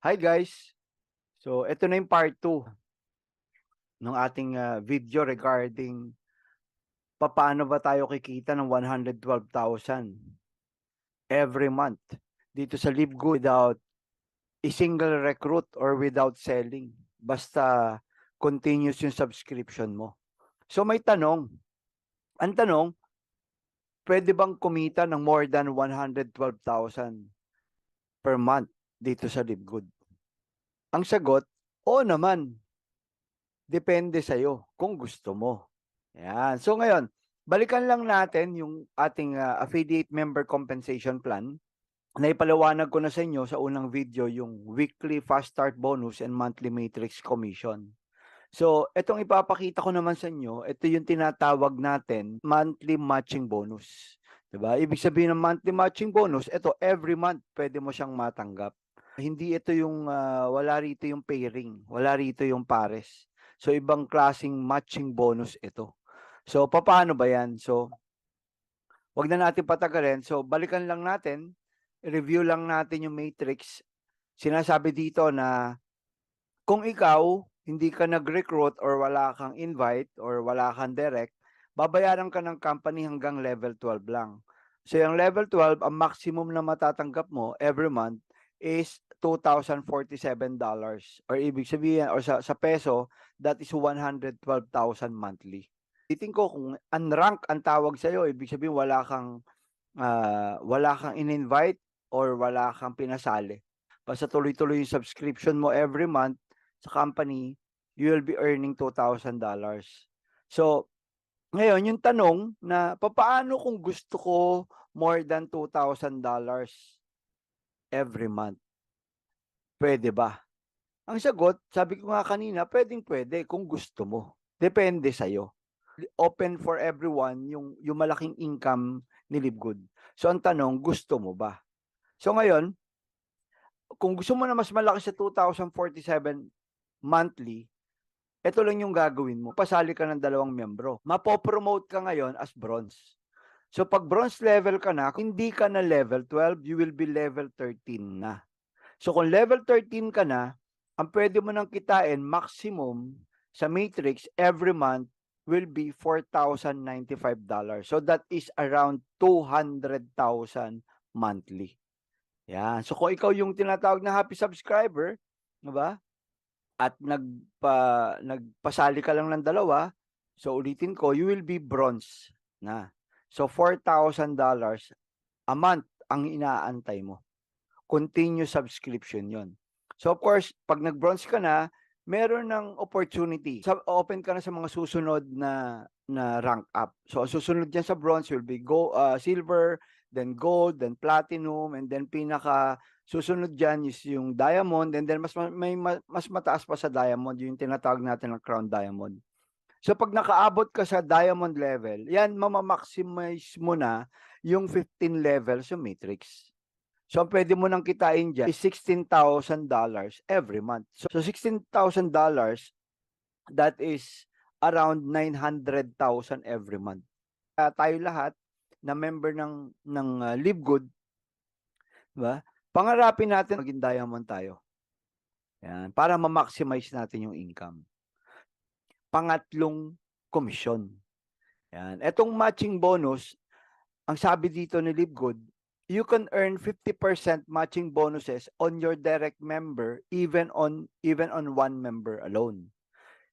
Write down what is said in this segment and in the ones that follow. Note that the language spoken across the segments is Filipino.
Hi guys! So ito na yung part 2 ng ating video regarding paano ba tayo kikita ng 112,000 every month dito sa LiveGood without a single recruit or without selling. Basta continuous yung subscription mo. So may tanong. Ang tanong, pwede bang kumita ng more than 112,000 per month dito sa LiveGood? Ang sagot, oo naman. Depende sa'yo kung gusto mo. Yan. So ngayon, balikan lang natin yung ating affiliate member compensation plan. Naipaliwanag ko na sa inyo sa unang video yung weekly fast start bonus and monthly matrix commission. So, itong ipapakita ko naman sa inyo, ito yung tinatawag natin monthly matching bonus. Diba? Ibig sabihin ng monthly matching bonus, ito every month pwede mo siyang matanggap. Hindi ito yung, wala rito yung pairing, wala rito yung pares. So, ibang klaseng matching bonus ito. So, paano ba yan? So, wag na natin patagalin. So, balikan lang natin, review lang natin yung matrix. Sinasabi dito na kung ikaw hindi ka nag-recruit or wala kang invite or wala kang direct, babayaran ka ng company hanggang level 12 lang. So yung level 12, ang maximum na matatanggap mo every month is $2,047 or ibig sabihin or sa peso, that is 112,000 monthly. Titingin ko kung unrank ang tawag sa'yo, ibig sabihin wala kang in-invite or wala kang pinasali. Basta tuloy-tuloy yung subscription mo every month sa company, you will be earning $2,000. So, ngayon, yung tanong na paano kung gusto ko more than $2,000 every month? Pwede ba? Ang sagot, sabi ko nga kanina, pwedeng-pwede kung gusto mo. Depende sa'yo. Open for everyone yung malaking income ni LiveGood. So, ang tanong, gusto mo ba? So, ngayon, kung gusto mo na mas malaki sa 2,047 monthly, ito lang yung gagawin mo. Pasali ka ng 2 miyembro. Mapopromote ka ngayon as bronze. So pag bronze level ka na, kung hindi ka na level 12, you will be level 13 na. So kung level 13 ka na, ang pwede mo nang kitain maximum sa matrix every month will be $4,095. So that is around 200,000 monthly. Yan. So kung ikaw yung tinatawag na happy subscriber, 'di ba? At nagpasali ka lang ng 2, so ulitin ko, you will be bronze na. So $4,000 a month ang inaantay mo. Continuous subscription 'yon. So of course, pag nag-bronze ka na, meron ng opportunity. Open ka na sa mga susunod na rank up. So susunod diyan sa bronze will be silver, then gold, then platinum, and then susunod diyan is yung diamond, and then mas mataas pa sa diamond, yung tinatawag natin ng crown diamond. So pag nakaabot ka sa diamond level, yan maximize mo na yung 15 levels sa matrix. So ang pwede mo nang kitain diyan is $16,000 every month. So $16,000, that is around 900,000 every month. Tayo lahat na member ng LiveGood, 'di ba? Pangarapin natin maging diamond tayo. Yan, para ma-maximize natin yung income. Pangatlong komisyon. Yan. Etong matching bonus, ang sabi dito ni LiveGood, you can earn 50% matching bonuses on your direct member even on one member alone.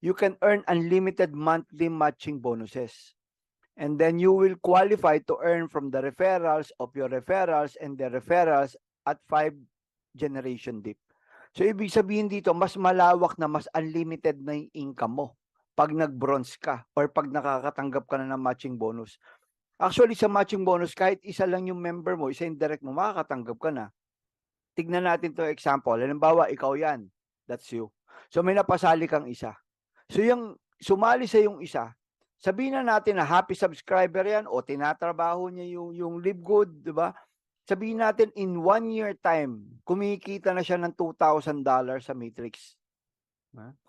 You can earn unlimited monthly matching bonuses. And then you will qualify to earn from the referrals of your referrals and the referrals at 5 generation deep. So ibig sabihin dito, mas malawak na, mas unlimited na yung income mo pag nag-bronze ka or pag nakakatanggap ka na ng matching bonus. Actually, sa matching bonus, kahit isa lang yung member mo, isa yung direct mo, makakatanggap ka na. Tignan natin to example. Halimbawa, ikaw yan. That's you. So may napasali kang isa. So yung sumali sa yung isa, sabihin na natin na happy subscriber yan o tinatrabaho niya yung LiveGood, di ba? Sabihin natin in 1 year time, kumikita na siya ng $2,000 sa matrix.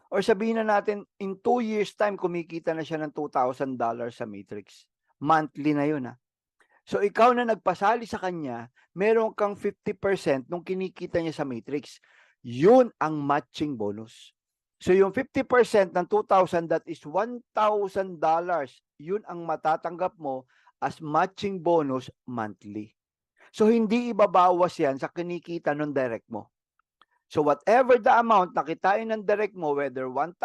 Or sabihin na natin in 2 years time, kumikita na siya ng $2,000 sa matrix. Monthly na yun. So ikaw na nagpasali sa kanya, meron kang 50% nung kinikita niya sa matrix. Yun ang matching bonus. So yung 50% ng 2,000, that is $1,000. Yun ang matatanggap mo as matching bonus monthly. So hindi ibabawas yan sa kinikita ng direct mo. So whatever the amount na kitain ng direct mo, whether $1,000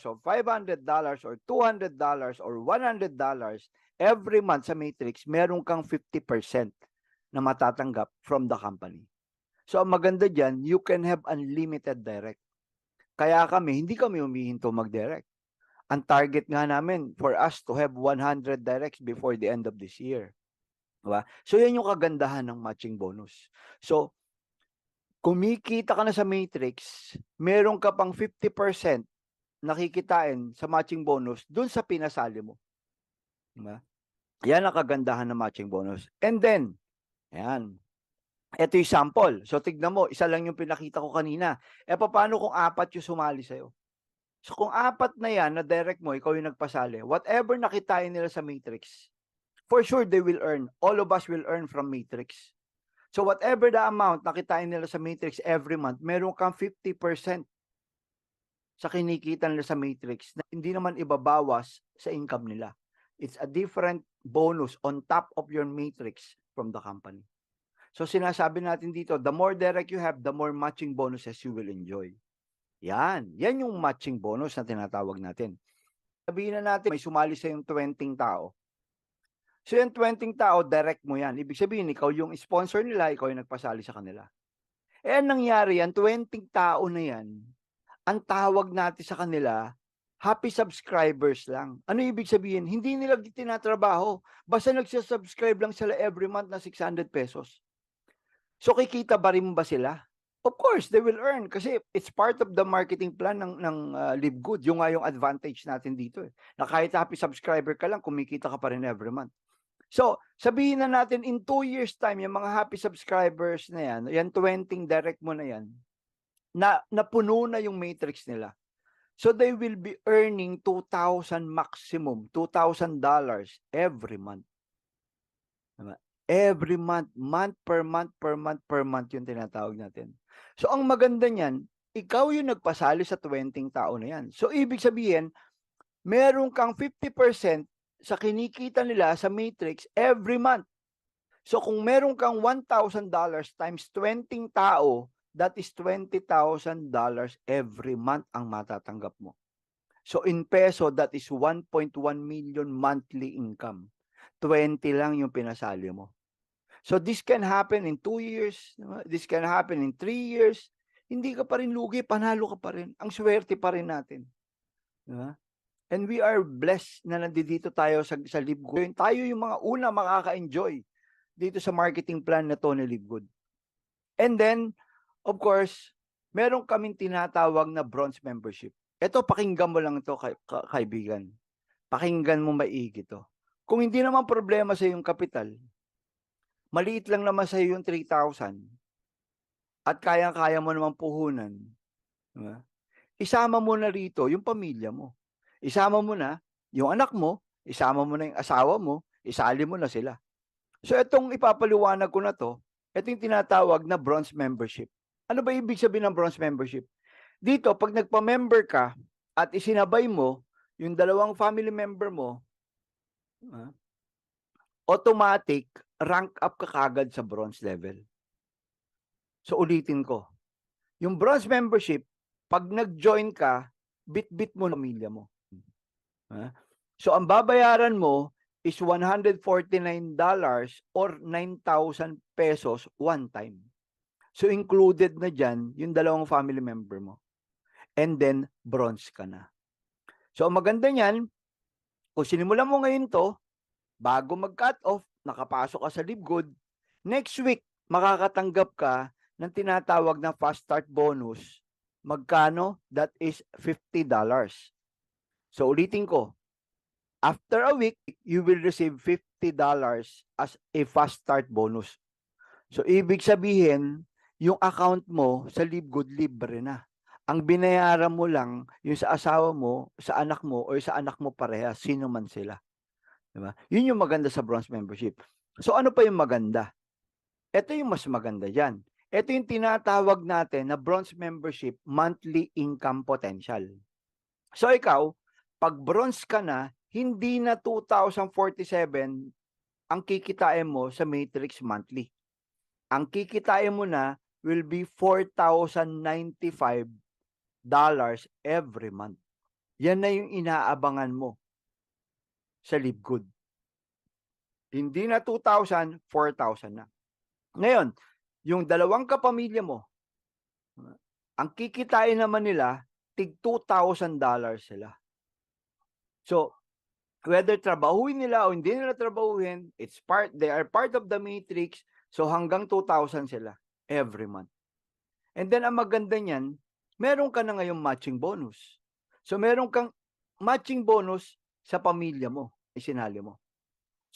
or $500 or $200 or $100, every month sa Matrix, meron kang 50% na matatanggap from the company. So ang maganda dyan, you can have unlimited direct. Kaya hindi kami humihinto mag-direct. Ang target nga namin for us to have 100 directs before the end of this year. Diba? So yan yung kagandahan ng matching bonus. So kumikita ka na sa Matrix, meron ka pang 50% nakikitain sa matching bonus dun sa pinasali mo. Diba? Yan ang kagandahan ng matching bonus. And then, yan. Ito yung sample. So tignan mo, isa lang yung pinakita ko kanina. Paano kung 4 yung sumali sa'yo? So kung 4 na yan, na direct mo, ikaw yung nagpasali, whatever nakitain nila sa Matrix, for sure they will earn. All of us will earn from Matrix. So whatever the amount nakitain nila sa Matrix every month, meron kang 50% sa kinikita nila sa Matrix na hindi naman ibabawas sa income nila. It's a different bonus on top of your Matrix from the company. So sinasabi natin dito, the more direct you have, the more matching bonuses you will enjoy. Yan yung matching bonus na tinatawag natin. Sabihin na natin, may sumali sa yung 20 tao. So yung 20 tao, direct mo yan. Ibig sabihin, ikaw yung sponsor nila, ikaw yung nagpasali sa kanila. Nangyari yan, 20 tao na yan, ang tawag natin sa kanila, happy subscribers lang. Ano ibig sabihin? Hindi nila tinatrabaho. Basta nagsasubscribe lang sila every month na 600 pesos. So kikita ba rin ba sila? Of course, they will earn kasi it's part of the marketing plan ng Live Good. Yung nga yung advantage natin dito. Na kahit happy subscriber ka lang, kumikita ka pa rin every month. So, sabihin na natin in 2 years time, yung mga happy subscribers na yan 20 direct mo na yan, napuno na yung matrix nila. So, they will be earning 2,000 maximum, $2,000 every month. Every month, month per month yung tinatawag natin. So, ang maganda niyan, ikaw yung nagpasali sa 20 tao na yan. So, ibig sabihin, meron kang 50% sa kinikita nila sa matrix every month. So kung meron kang $1,000 times 20 tao, that is $20,000 every month ang matatanggap mo. So in peso, that is 1.1 million monthly income. 20 lang yung pinasali mo. So this can happen in 2 years, this can happen in 3 years. Hindi ka pa rin lugi, panalo ka pa rin. Ang swerte pa rin natin. Diba? And we are blessed na nandito tayo sa Live Good. Tayo yung mga una makaka-enjoy dito sa marketing plan na to ni Live Good. And then, of course, meron kaming tinatawag na bronze membership. Ito, pakinggan mo lang ito, kaibigan. Pakinggan mo maigi to. Kung hindi naman problema sa yung kapital, maliit lang naman sa yung 3,000 at kaya-kaya mo naman puhunan, diba? Isama mo na rito yung pamilya mo. Isama mo na yung anak mo, isama mo na yung asawa mo, isali mo na sila. So itong ipapaliwanag ko na to, ito yung tinatawag na bronze membership. Ano ba ibig sabihin ng bronze membership? Dito, pag nagpa-member ka at isinabay mo yung 2 family member mo, automatic rank up ka kagad sa bronze level. So ulitin ko. Yung bronze membership, pag nag-join ka, bit-bit mo ng pamilya mo. So ang babayaran mo is $149 or 9,000 pesos one time. So included na dyan yung 2 family member mo. And then bronze ka na. So ang maganda niyan, kung sinimulan mo ngayon to, bago mag-cut off, nakapasok ka sa Live Good, next week makakatanggap ka ng tinatawag na fast start bonus. Magkano? That is $50. So ulitin ko, after a week, you will receive $50 as a fast start bonus. So ibig sabihin, yung account mo sa Live Good libre na. Ang binayaran mo lang yung sa asawa mo, sa anak mo, o sa anak mo parehas, sino man sila. Diba? Yun yung maganda sa bronze membership. So ano pa yung maganda? Ito yung mas maganda dyan. Ito yung tinatawag natin na bronze membership monthly income potential. So ikaw, pag bronze ka na, hindi na 2,047 ang kikitain mo sa Matrix monthly. Ang kikitain mo na will be $4,095 every month. Yan na yung inaabangan mo sa LiveGood. Hindi na 2,000, 4,000 na. Ngayon, yung dalawang kapamilya mo, ang kikitain naman nila, tig $2,000 sila. So, whether trabahuin nila o hindi nila trabahuin, they are part of the matrix, so hanggang 2,000 sila every month. And then, ang maganda niyan, meron ka na ngayong matching bonus. So, meron kang matching bonus sa pamilya mo, isinali mo.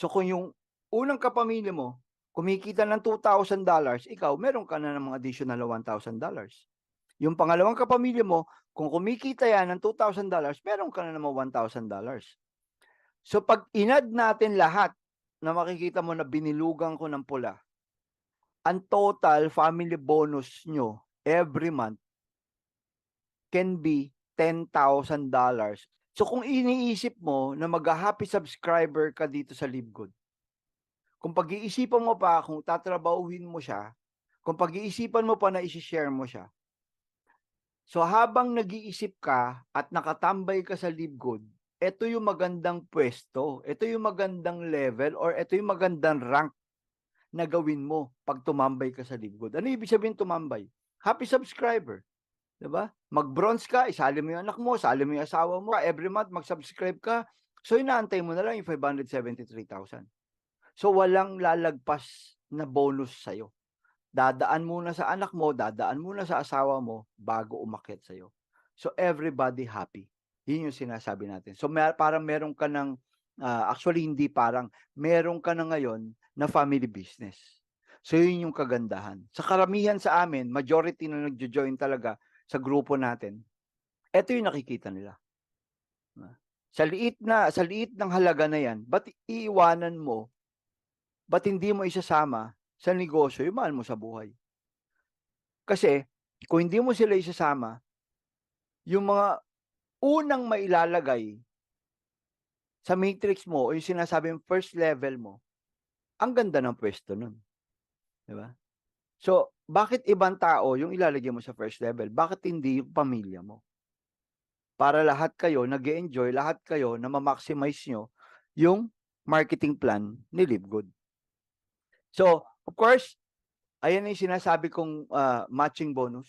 So, kung yung unang kapamilya mo, kumikita ng $2,000, ikaw, meron ka na ng mga additional $1,000. Yung pangalawang kapamilya mo, kung kumikita yan ng $2,000, meron ka na naman $1,000. So, pag inad natin lahat na makikita mo na binilugan ko ng pula, ang total family bonus nyo every month can be $10,000. So, kung iniisip mo na mag-happy subscriber ka dito sa LiveGood, kung pag-iisipan mo pa kung tatrabahuhin mo siya, kung pag-iisipan mo pa na isi-share mo siya, so habang nag-iisip ka at nakatambay ka sa LiveGood, ito yung magandang pwesto, ito yung magandang level, or ito yung magandang rank na gawin mo pag tumambay ka sa LiveGood. Ano ibig sabihin tumambay? Happy subscriber. Diba? Mag-bronze ka, isali mo yung anak mo, isali mo yung asawa mo, every month mag-subscribe ka, so inaantay mo na lang yung 573,000. So walang lalagpas na bonus sa'yo. Dadaan muna sa anak mo, dadaan muna sa asawa mo bago umakyat sa'yo. So everybody happy. Yun yung sinasabi natin. So parang meron ka ng, actually hindi parang, meron ka na ngayon na family business. So yun yung kagandahan. Sa karamihan sa amin, majority na nagjo-join talaga sa grupo natin, ito yung nakikita nila. Sa liit ng halaga na yan, ba't iiwanan mo, ba't hindi mo isasama sa negosyo yung mahal mo sa buhay? Kasi, kung hindi mo sila isasama, yung mga unang mailalagay sa matrix mo o yung sinasabing first level mo, ang ganda ng pwesto nun. Diba? So, bakit ibang tao yung ilalagay mo sa first level? Bakit hindi yung pamilya mo? Para lahat kayo nag-e-enjoy, lahat kayo na ma-maximize nyo yung marketing plan ni LiveGood. So, of course, ayan yung sinasabi kong matching bonus.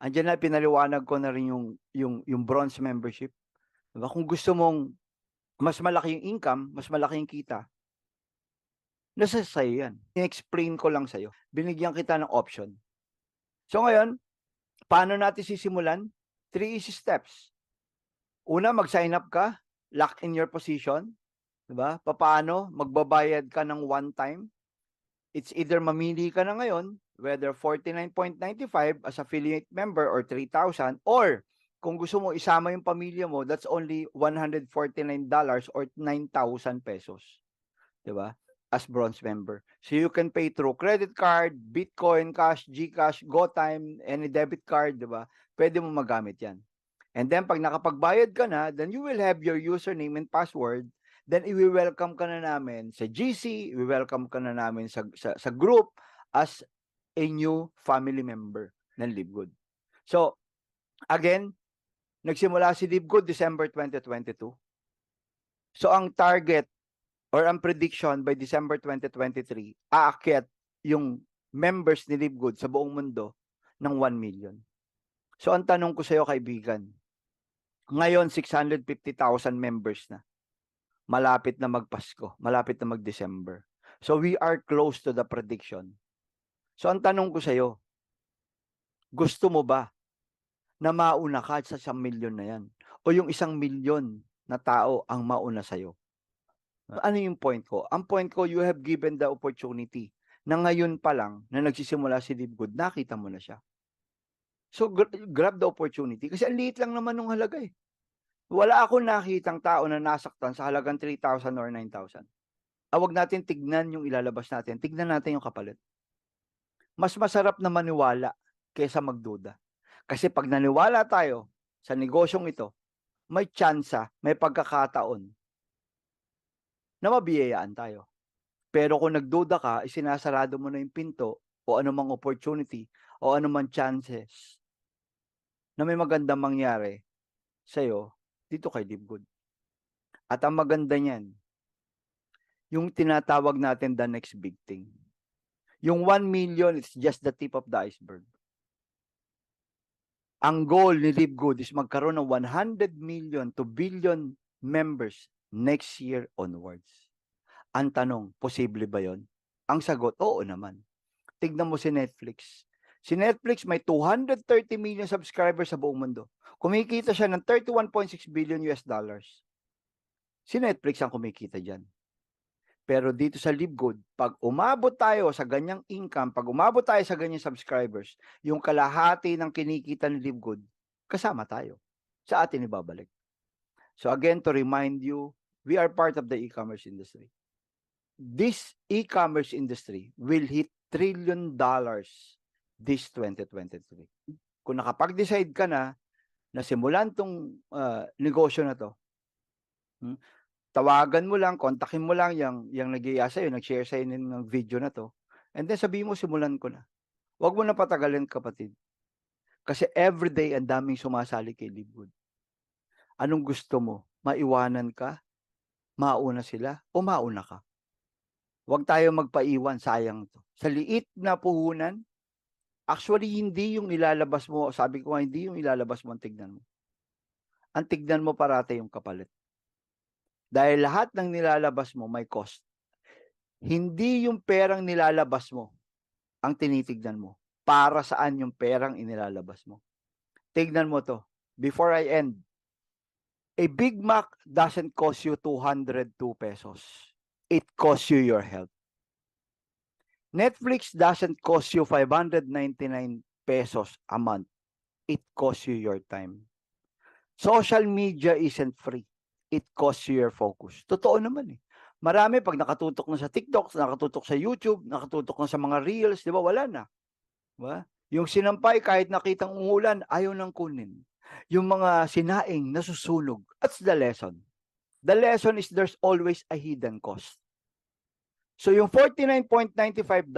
Andiyan na, pinaliwanag ko na rin yung bronze membership. Diba? Kung gusto mong mas malaki yung income, mas malaki yung kita, nasa sa'yo yan. I-explain ko lang sa'yo. Binigyan kita ng option. So ngayon, paano natin sisimulan? 3 easy steps. Una, mag-sign up ka, lock in your position. Diba? Paano? Magbabayad ka ng one time. It's either mamili ka na ngayon, whether 49.95 as affiliate member or 3,000, or kung gusto mo isama yung pamilya mo, that's only $149 or 9,000 pesos. Diba? As bronze member. So you can pay through credit card, Bitcoin, cash, GCash, GoTime, any debit card, diba? Pwede mo magamit yan. And then pag nakapagbayad ka na, then you will have your username and password. Then i-welcome ka na namin sa GC, i-welcome ka na namin sa group as a new family member ng LiveGood. So, again, nagsimula si LiveGood December 2022. So, ang target or ang prediction by December 2023, aakyat yung members ni LiveGood sa buong mundo ng 1 million. So, ang tanong ko sa iyo, kaibigan, ngayon 650,000 members na. Malapit na magpasko, malapit na mag-December. So we are close to the prediction. So ang tanong ko sa iyo, gusto mo ba na mauna ka sa 1 milyon na yan? O yung 1 milyon na tao ang mauna sa iyo? Ano yung point ko? Ang point ko, you have given the opportunity na ngayon pa lang na nagsisimula si LiveGood, nakita mo na siya. So grab the opportunity kasi ang liit lang naman ng halaga eh. Wala akong nakitang tao na nasaktan sa halagang 3,000 or 9,000. Huwag natin tignan yung ilalabas natin. Tignan natin yung kapalit. mas masarap na maniwala kaysa magduda. Kasi pag naniwala tayo sa negosyong ito, may tsansa, may pagkakataon na mabiyayaan tayo. Pero kung nagduda ka, isinasarado mo na yung pinto o anumang opportunity o anumang chances na may magandang mangyari sa'yo dito kay Live Good. At ang maganda niyan, yung tinatawag natin the next big thing. Yung 1 million, it's just the tip of the iceberg. Ang goal ni Live Good is magkaroon ng 100 million to billion members next year onwards. Ang tanong, posible ba yon? Ang sagot, oo naman. Tignan mo si Netflix. Si Netflix may 230 million subscribers sa buong mundo. Kumikita siya ng 31.6 billion US dollars. Si Netflix ang kumikita dyan. Pero dito sa Live Good, pag umabot tayo sa ganyang income, pag umabot tayo sa ganyang subscribers, yung kalahati ng kinikita ni Live Good, kasama tayo. Sa atin ibabalik. So again, to remind you, we are part of the e-commerce industry. This e-commerce industry will hit $1 trillion this 2023. Kung nakapag-decide ka na simulan tong negosyo na to, tawagan mo lang, kontakin mo lang yung nag-iaya sa'yo, nag-share sa'yo ng video na to, and then sabihin mo, simulan ko na. Huwag mo na patagalin, kapatid. Kasi everyday, ang daming sumasali kay Live Good. Anong gusto mo? Maiwanan ka? Mauna sila? O mauna ka? Huwag tayo magpaiwan, sayang to. Sa liit na puhunan, actually, hindi yung ilalabas mo, sabi ko nga, hindi yung ilalabas mo ang tignan mo. Ang tignan mo parate yung kapalit. Dahil lahat ng nilalabas mo may cost. Hindi yung perang nilalabas mo ang tinitignan mo. Para saan yung perang inilalabas mo. Tignan mo to. Before I end, a Big Mac doesn't cost you 202 pesos. It costs you your health. Netflix doesn't cost you 599 pesos a month. It costs you your time. Social media isn't free. It costs you your focus. Totoo naman eh. Marami pag nakatutok na sa TikTok, nakatutok sa YouTube, nakatutok na sa mga Reels, di ba? Wala na. Diba? Yung sinampay, kahit nakitang umulan, ayaw nang kunin. Yung mga sinaing, nasusunog. That's the lesson. The lesson is there's always a hidden cost. So yung $49.95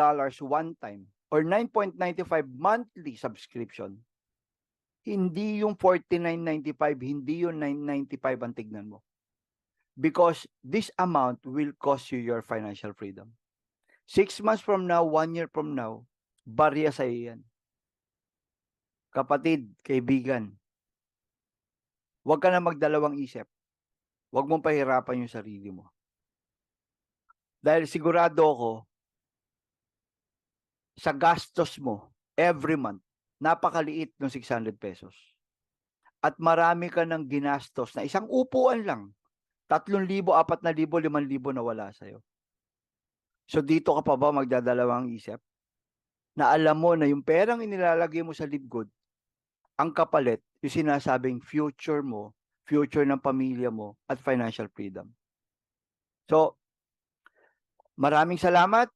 one time or 9.95 monthly subscription, hindi yung $49.95, hindi yung $9.95 ang tignan mo. Because this amount will cost you your financial freedom. 6 months from now, 1 year from now, barya sa iyo yan. Kapatid, kaibigan, huwag ka na magdalawang isip. Huwag mong pahirapan yung sarili mo. Dahil sigurado ako, sa gastos mo, every month, napakaliit ng 600 pesos. At marami ka ng ginastos na isang upuan lang, 3,000, 4,000, 5,000 na wala sa'yo. So dito ka pa ba magdadalawang isip? Na alam mo na yung perang inilalagay mo sa Live Good, ang kapalit, yung sinasabing future mo, future ng pamilya mo, at financial freedom. So, maraming salamat,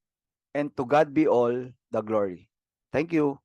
and to God be all the glory. Thank you.